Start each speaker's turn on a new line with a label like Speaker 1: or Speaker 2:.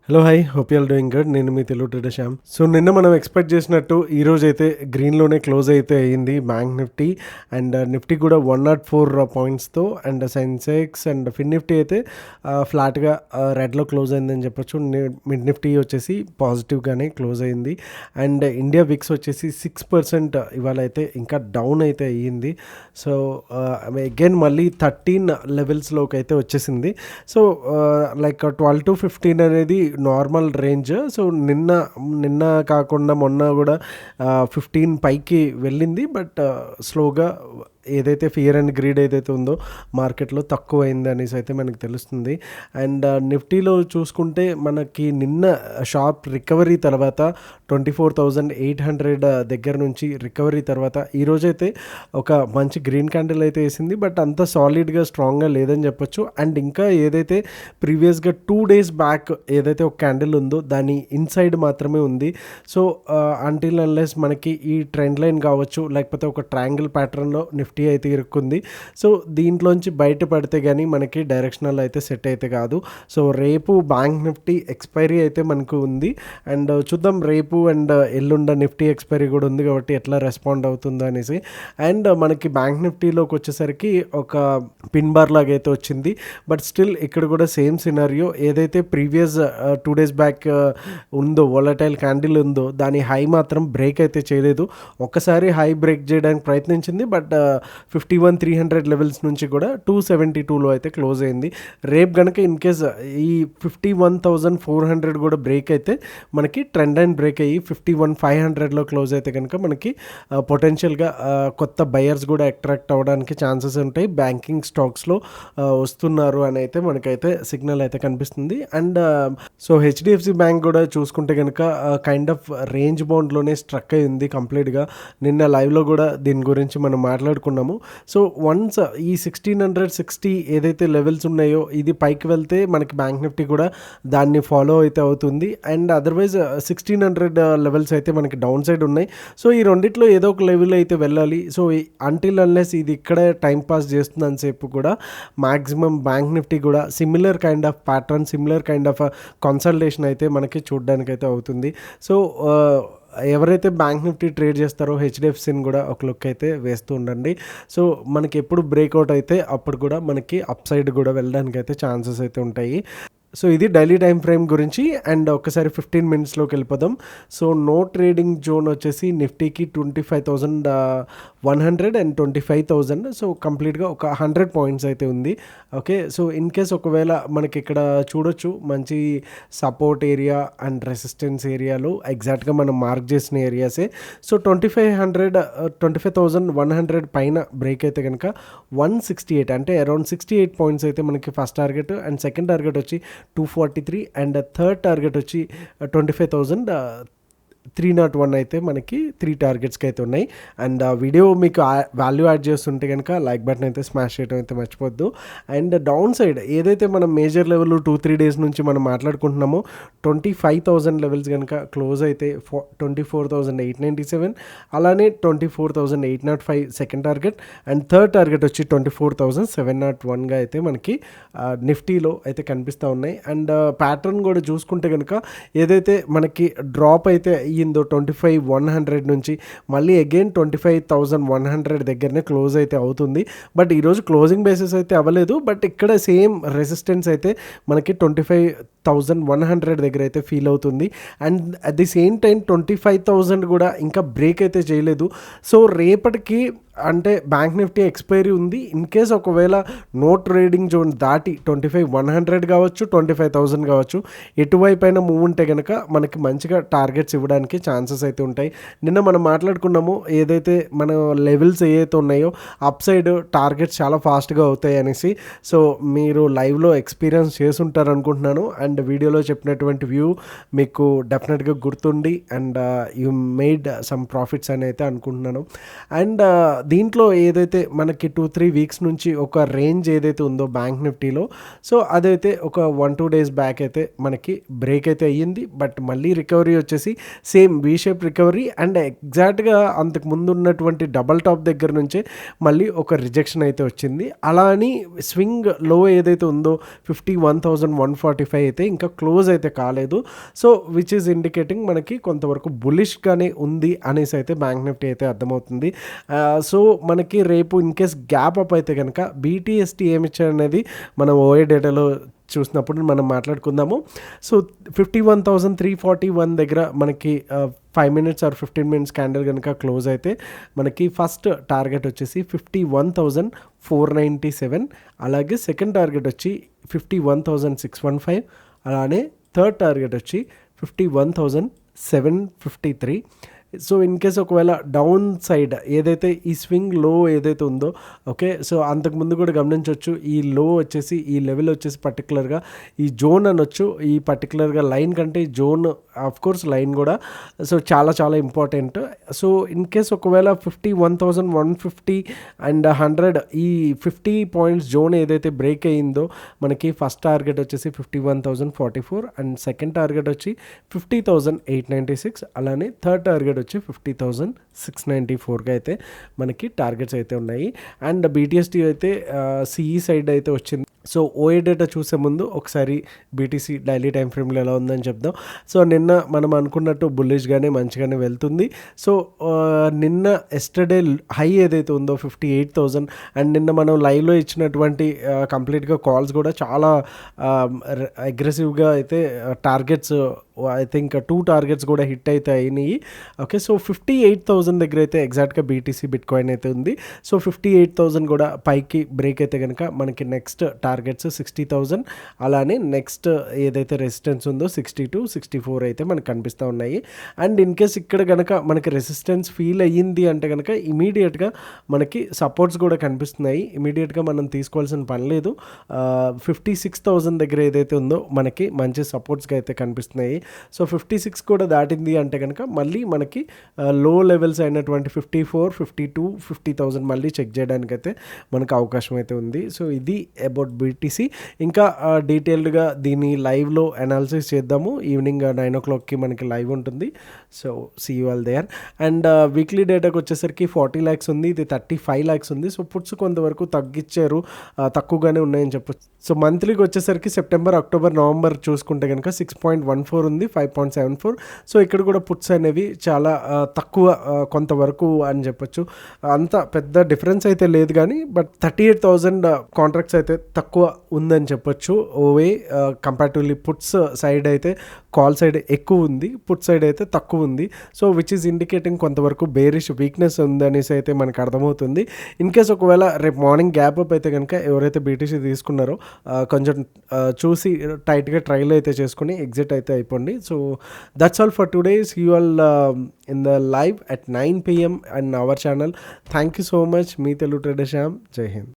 Speaker 1: Hello hi hope you all doing good. నేను మీ Telugu trader Shyam. So నిన్న మనం ఎక్స్పెక్ట్ చేసినట్టు ఈరోజు అయితే గ్రీన్లోనే క్లోజ్ అయితే అయ్యింది బ్యాంక్ నిఫ్టీ అండ్ నిఫ్టీ కూడా 104 పాయింట్స్తో and Sensex and Fin Nifty అయితే ఫ్లాట్గా రెడ్లో క్లోజ్ అయిందని చెప్పొచ్చు. మిడ్ నిఫ్టీ వచ్చేసి పాజిటివ్గానే క్లోజ్ అయింది అండ్ ఇండియా విక్స్ వచ్చేసి 6% ఇవాళ అయితే ఇంకా డౌన్ అయితే అయ్యింది. సో అగైన్ మళ్ళీ 13 లెవెల్స్లోకి అయితే వచ్చేసింది. సో లైక్ 12 to 15 అనేది నార్మల్ రేంజ్. సో నిన్న కాకుండా మొన్న కూడా 15 పైకి వెళ్ళింది. బట్ స్లోగా ఏదైతే ఫియర్ అండ్ గ్రీడ్ ఏదైతే ఉందో మార్కెట్లో తక్కువ అయింది అనేసి అయితే మనకు తెలుస్తుంది. అండ్ నిఫ్టీలో చూసుకుంటే మనకి నిన్న షార్ప్ రికవరీ తర్వాత 24,800 దగ్గర నుంచి రికవరీ తర్వాత ఈరోజైతే ఒక మంచి గ్రీన్ క్యాండిల్ అయితే వేసింది. బట్ అంత సాలిడ్గా స్ట్రాంగ్గా లేదని చెప్పొచ్చు. అండ్ ఇంకా ఏదైతే ప్రీవియస్గా 2 days బ్యాక్ ఏదైతే ఒక క్యాండిల్ ఉందో దాని ఇన్సైడ్ మాత్రమే ఉంది. సో అంటిల్ అన్లెస్ మనకి ఈ ట్రెండ్ లైన్ కావచ్చు లేకపోతే ఒక ట్రయాంగిల్ ప్యాటర్న్లో నిఫ్టీ అయితే ఇరుక్కుంది. సో దీంట్లోంచి బయటపడితే కానీ మనకి డైరెక్షనల్ అయితే సెట్ అయితే కాదు. సో రేపు బ్యాంక్ నిఫ్టీ ఎక్స్పైరీ అయితే మనకు ఉంది అండ్ చూద్దాం రేపు అండ్ ఎల్లుండ నిఫ్టీ ఎక్స్పైరీ కూడా ఉంది కాబట్టి ఎట్లా రెస్పాండ్ అవుతుందో అనేసి. అండ్ మనకి బ్యాంక్ నిఫ్టీలోకి వచ్చేసరికి ఒక పిన్ బార్ లాగా అయితే వచ్చింది. బట్ స్టిల్ ఇక్కడ కూడా సేమ్ సినారియో ఏదైతే ప్రీవియస్ 2 days బ్యాక్ ఉందో వోలటైల్ క్యాండిల్ ఉందో దాని హై మాత్రం బ్రేక్ అయితే చేయలేదు. ఒక్కసారి హై బ్రేక్ చేయడానికి ప్రయత్నించింది. బట్ 51,300 లెవెల్స్ నుంచి కూడా 272లో అయితే క్లోజ్ అయింది. రేపు కనుక ఇన్ కేస్ ఈ 51,400 కూడా బ్రేక్ అయితే మనకి ట్రెండ్ లైన్ బ్రేక్ అయ్యి 51,500లో క్లోజ్ అయితే కనుక మనకి పొటెన్షియల్గా కొత్త బయర్స్ కూడా అట్రాక్ట్ అవ్వడానికి ఛాన్సెస్ ఉంటాయి. బ్యాంకింగ్ స్టాక్స్లో వస్తున్నారు అని అయితే మనకైతే సిగ్నల్ అయితే కనిపిస్తుంది. అండ్ సో హెచ్డిఎఫ్సి బ్యాంక్ కూడా చూసుకుంటే కనుక కైండ్ ఆఫ్ రేంజ్ బౌండ్లోనే స్ట్రక్ అయ్యింది కంప్లీట్గా. నిన్న లైవ్లో కూడా దీని గురించి మనం మాట్లాడుకున్నాము. సో వన్స్ ఈ 1660 ఏదైతే లెవెల్స్ ఉన్నాయో ఇది పైకి వెళ్తే మనకి బ్యాంక్ నిఫ్టీ కూడా దాన్ని ఫాలో అయితే అవుతుంది. అండ్ అదర్వైజ్ 1600 లెవెల్స్ అయితే మనకి డౌన్ సైడ్ ఉన్నాయి. సో ఈ రెండిట్లో ఏదో ఒక లెవెల్ అయితే వెళ్ళాలి. సో అంటిల్ అన్లెస్ ఇది ఇక్కడే టైం పాస్ చేస్తుందని సేపు కూడా మ్యాక్సిమం బ్యాంక్ నిఫ్టీ కూడా similar kind of pattern similar kind of consultation అయితే మనకి చూడడానికి అయితే అవుతుంది. సో ఎవరైతే బ్యాంక్ నిఫ్టీ ట్రేడ్ చేస్తారో హెచ్డిఎఫ్సిని కూడా ఒక లుక్ అయితే వేస్తూ ఉండండి. సో మనకి ఎప్పుడు బ్రేక్అవుట్ అయితే అప్పుడు కూడా మనకి అప్ సైడ్ కూడా వెళ్ళడానికి అయితే ఛాన్సెస్ అయితే ఉంటాయి. సో ఇది డైలీ టైం ఫ్రేమ్ గురించి. అండ్ ఒకసారి 15 minutesలోకి వెళ్ళిపోదాం. సో నో ట్రేడింగ్ జోన్ వచ్చేసి నిఫ్టీకి 25,100 అండ్ 25,000. సో కంప్లీట్గా ఒక 100 పాయింట్స్ అయితే ఉంది. ఓకే, సో ఇన్ కేస్ ఒకవేళ మనకి ఇక్కడ చూడొచ్చు మంచి సపోర్ట్ ఏరియా అండ్ రెసిస్టెన్స్ ఏరియాలో ఎగ్జాక్ట్గా మనం మార్క్ చేసిన ఏరియాసే. సో 25,100 పైన బ్రేక్ అయితే కనుక 168 అంటే అరౌండ్ 68 పాయింట్స్ అయితే మనకి first target. And second target వచ్చి 243 అండ్ థర్డ్ టార్గెట్ వచ్చి 25,301 అయితే మనకి 3 టార్గెట్స్కి అయితే ఉన్నాయి. అండ్ వీడియో మీకు వాల్యూ యాడ్ చేస్తుంటే కనుక లైక్ బటన్ అయితే స్మాష్ చేయడం అయితే మర్చిపోద్దు. అండ్ డౌన్ సైడ్ ఏదైతే మనం మేజర్ లెవెల్ 2-3 days నుంచి మనం మాట్లాడుకుంటున్నామో 25,000 లెవెల్స్ కనుక క్లోజ్ అయితే 24,897 అలానే 24,805 second target and third target వచ్చి 24,701గా అయితే మనకి నిఫ్టీలో అయితే కనిపిస్తూ ఉన్నాయి. అండ్ ప్యాటర్న్ కూడా చూసుకుంటే కనుక ఏదైతే మనకి డ్రాప్ అయితే అయ్యిందో 25,100 నుంచి మళ్ళీ అగైన్ 25,100 దగ్గరనే క్లోజ్ అయితే అవుతుంది. బట్ ఈరోజు క్లోజింగ్ బేసిస్ అయితే అవ్వలేదు. బట్ ఇక్కడ సేమ్ రెసిస్టెన్స్ అయితే మనకి 25,100 దగ్గర అయితే ఫీల్ అవుతుంది. And at the same time 25,000 కూడా ఇంకా బ్రేక్ అయితే చేయలేదు. సో రేపటికి అంటే బ్యాంక్ నిఫ్టీ ఎక్స్పైరీ ఉంది. ఇన్ కేస్ ఒకవేళ నో ట్రేడింగ్ జోన్ దాటి 25,100 కావచ్చు 25,000 కావచ్చు ఎటువైపు అయినా మూవ్ ఉంటే కనుక మనకి మంచిగా టార్గెట్స్ ఇవ్వడానికి ఛాన్సెస్ అయితే ఉంటాయి. నిన్న మనం మాట్లాడుకున్నాము ఏదైతే మన లెవెల్స్ ఏవైతే ఉన్నాయో అప్ సైడ్ టార్గెట్స్ చాలా ఫాస్ట్గా అవుతాయి అనేసి. సో మీరు లైవ్లో ఎక్స్పీరియన్స్ చేసుంటారు అనుకుంటున్నాను. అండ్ వీడియోలో చెప్పినటువంటి వ్యూ మీకు డెఫినెట్గా గుర్తుండి and you made some profits అని అయితే అనుకుంటున్నాను. అండ్ దీంట్లో ఏదైతే మనకి 2-3 వీక్స్ నుంచి ఒక రేంజ్ ఏదైతే ఉందో బ్యాంక్ నిఫ్టీలో, సో అదైతే ఒక 1-2 డేస్ బ్యాక్ అయితే మనకి బ్రేక్ అయితే అయ్యింది. బట్ మళ్ళీ రికవరీ వచ్చేసి same V shape recovery and ఎగ్జాక్ట్గా అంతకు ముందు ఉన్నటువంటి డబల్ టాప్ దగ్గర నుంచే మళ్ళీ ఒక రిజెక్షన్ అయితే వచ్చింది. అలా అని స్వింగ్ లో ఏదైతే ఉందో 51,145 అయితే ఇంకా క్లోజ్ అయితే కాలేదు. సో విచ్ ఈజ్ ఇండికేటింగ్ మనకి కొంతవరకు బులిష్గానే ఉంది అనేసి అయితే బ్యాంక్ నిఫ్టీ అయితే అర్థమవుతుంది. సో మనకి రేపు ఇన్ కేస్ గ్యాప్ అప్ అయితే కనుక బీటీఎస్టీ ఏమి ఇచ్చారు అనేది మనం ఓఏ డేటాలో చూసినప్పుడు మనం మాట్లాడుకుందాము. సో 51,341 దగ్గర మనకి 5 మినిట్స్ ఆర్ 15 మినిట్స్ క్యాండిల్ కనుక క్లోజ్ అయితే మనకి ఫస్ట్ టార్గెట్ వచ్చేసి 51,497, అలాగే సెకండ్ టార్గెట్ వచ్చి 51,615, అలానే థర్డ్ టార్గెట్ వచ్చి 51,753. సో ఇన్ కేస్ ఒకవేళ డౌన్ సైడ్ ఏదైతే ఈ స్వింగ్ లో ఏదైతే ఉందో, ఓకే, సో అంతకుముందు కూడా గమనించవచ్చు ఈ లో వచ్చేసి ఈ లెవెల్ వచ్చేసి పర్టికులర్గా ఈ జోన్ అనొచ్చు. ఈ పర్టికులర్గా లైన్ కంటే జోన్ ఆఫ్ కోర్స్ లైన్ కూడా సో చాలా చాలా ఇంపార్టెంట్. సో ఇన్ కేస్ ఒకవేళ 51,150 అండ్ 100 ఈ 50 పాయింట్స్ జోన్ ఏదైతే బ్రేక్ అయ్యిందో మనకి ఫస్ట్ టార్గెట్ వచ్చేసి 51,044 అండ్ సెకండ్ టార్గెట్ వచ్చి 50,896, అలానే థర్డ్ టార్గెట్ వచ్చి 50,694గా అయితే మనకి టార్గెట్స్ అయితే ఉన్నాయి. అండ్ బీటీఎస్టీ అయితే సిఈ సైడ్ అయితే వచ్చింది. సో ఓఏ డేటా చూసే ముందు ఒకసారి బీటీసీ డైలీ టైం ఫ్రేమ్లో ఎలా ఉందని చెప్దాం. సో నిన్న మనం అనుకున్నట్టు బుల్లిష్గానే మంచిగానే వెళ్తుంది. సో నిన్న ఎస్టర్డే హై ఏదైతే ఉందో 58,000 అండ్ నిన్న మనం లైవ్లో ఇచ్చినటువంటి కంప్లీట్గా కాల్స్ కూడా చాలా అగ్రెసివ్గా అయితే టార్గెట్స్ ఐ థింక్ 2 టార్గెట్స్ కూడా హిట్ అయితే అయినాయి. ఓకే, సో 58,000 దగ్గర అయితే ఎగ్జాక్ట్గా బీటీసీ బిట్ కాయిన్ అయితే ఉంది. సో 58,000 కూడా పైకి బ్రేక్ అయితే కనుక మనకి నెక్స్ట్ టార్గెట్స్ 60,000, అలానే నెక్స్ట్ ఏదైతే రెసిస్టెన్స్ ఉందో 62-64 అయితే మనకు కనిపిస్తూ ఉన్నాయి. అండ్ ఇన్ కేస్ ఇక్కడ కనుక మనకి రెసిస్టెన్స్ ఫీల్ అయ్యింది అంటే కనుక ఇమీడియట్గా మనకి సపోర్ట్స్ కూడా కనిపిస్తున్నాయి. ఇమీడియట్గా మనం తీసుకోవాల్సిన పని లేదు. 56,000 దగ్గర ఏదైతే ఉందో మనకి మంచి సపోర్ట్స్గా అయితే కనిపిస్తున్నాయి. సో 56 కూడా దాటింది అంటే కనుక మళ్ళీ మనకి లో లెవెల్స్ అయినటువంటి 54, 52, 50,000 మళ్ళీ చెక్ చేయడానికైతే మనకు అవకాశం అయితే ఉంది. సో ఇది అబౌట్ బీటీసీ. ఇంకా డీటెయిల్డ్గా దీన్ని లైవ్లో అనాలిసిస్ చేద్దాము. ఈవినింగ్ 9 o'clockకి మనకి లైవ్ ఉంటుంది. So see you all there. And weekly డేటాకి వచ్చేసరికి 40 lakhs ఉంది, ఇది 35 lakhs ఉంది. సో పుట్స్ కొంతవరకు తగ్గించారు, తక్కువగానే ఉన్నాయని చెప్పొచ్చు. సో మంత్లీకి వచ్చేసరికి సెప్టెంబర్, అక్టోబర్, నవంబర్ చూసుకుంటే కనుక 6.14 ఉంది, 5.74. సో ఇక్కడ కూడా పుట్స్ అనేవి చాలా తక్కువ కొంతవరకు అని చెప్పొచ్చు. అంత పెద్ద డిఫరెన్స్ అయితే లేదు కానీ బట్ 38,000 కాంట్రాక్ట్స్ అయితే తక్కువ ఉందని చెప్పొచ్చు. ఓవే కంపారిటివ్లీ పుట్స్ సైడ్ అయితే కాల్ సైడ్ ఎక్కువ ఉంది, పుట్ సైడ్ అయితే తక్కువ ఉంది. సో విచ్ ఈజ్ ఇండికేటింగ్ కొంతవరకు బేరిష్ వీక్నెస్ ఉందనేసి అయితే మనకు అర్థమవుతుంది. ఇన్ కేస్ ఒకవేళ రేపు మార్నింగ్ గ్యాప్ అప్ అయితే కనుక ఎవరైతే బీటీసీ తీసుకున్నారో కొంచెం చూసి టైట్గా ట్రైల్ అయితే చేసుకుని ఎగ్జిట్ అయితే అయిపోండి. So that's all for today. See you all in the live at 9 PM on our channel. Thank you so much. Me Telugu trader Shyam. జై హింద్.